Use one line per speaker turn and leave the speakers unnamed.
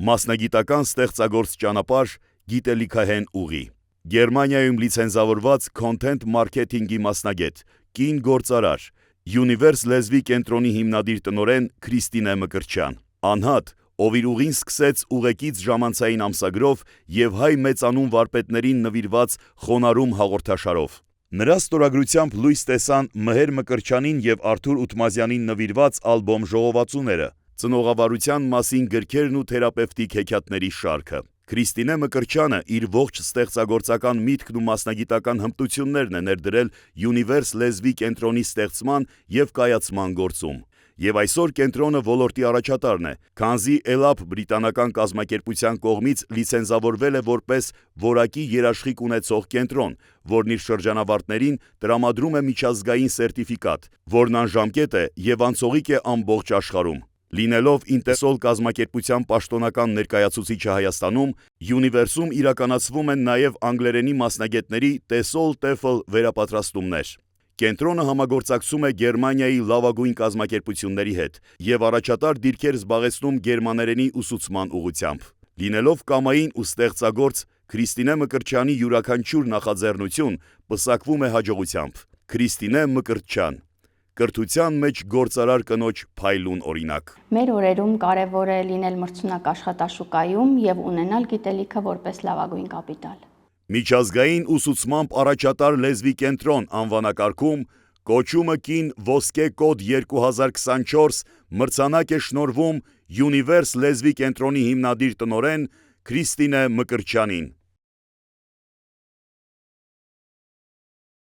Մասնագիտական ստեղծագործ ճանապարհ, գիտելիքահեն ուղի։ Գերմանիայում լիցենզավորված Content Marketing-ի մասնագետ, կին գործարար, Universe լեզվի կենտրոնի հիմնադիր տնօրեն Քրիստինե Մկրտչյան, անհատ, ով իր ուղին սկսեց ուղեկից ժամանցային ամսագրով և հայ մեծանուն վարպետներին նվիրված խոնարհում հաղորդաշարով։ Նրա ստորագրությամբ լույս տեսան Մհեր Մկրտչյանին և Արթուր Ութմազյանին նվիրված ալբոմ «Ժողովածուները», ծնողավարության մասին գրքերն ու թերապևտիկ հեքիաթների շարքը։ Քրիստինե Մկրտչյանը իր ողջ ստեղծագործական միտքն ու մասնագիտական հմտություններն է ներդրել Universe լեզվի կենտրոնի ստեղծման և կայացման գործում։ Եվ այսօր կենտրոնը ոլորտի առաջատարն է, քանզի ELAP բրիտանական կազմակերպության կողմից լիցենզավորվել է որպես որակի երաշխիք ունեցող կենտրոն, որն իր շրջանավարտներին տրամադրում է միջազգային սերտիֆիկատ, որն անժամկետ է և անցողիկ է ամբողջ աշխարհում։ Լինելով Intesol կազմակերպության պաշտոնական ներկայացուցիչը Հայաստանում, Universe-ում իրականացվում են նաև անգլերենի մասնագետների TESOL TEFL վերապատրաստումներ։ Կենտրոնը համագործակցում է Գերմանիայի լավագույն կազմակերպությունների հետ և առաջատար դիրքեր զբաղեցնում գերմաներենի ուսուցման ուղղությամբ։ Լինելով կամային ու ստեղծագործ, Քրիստինե Մկրտչյանի յուրաքանչյուր նախաձեռնություն պսակվում է հաջողությամբ։ Քրիստինե Մկրտչյան, կրթության մեջ գործարար կնոջ փայլուն օրինակ։
Մեր օրերում կարևոր է լինել մրցունակ աշխատաշուկայում և ունենալ գիտելիքը որպես լավագույն կապիտալ։
Միջազգային ուսուցմամբ առաջատար լեզվի կենտրոն անվանակարգում կոչումը կին ոսկե կոդ 2024 մրցանակ է շնորհվում Universe լեզվի կենտրոնի հիմնադիր տնօրեն Քրիստինե Մկրտչյանին։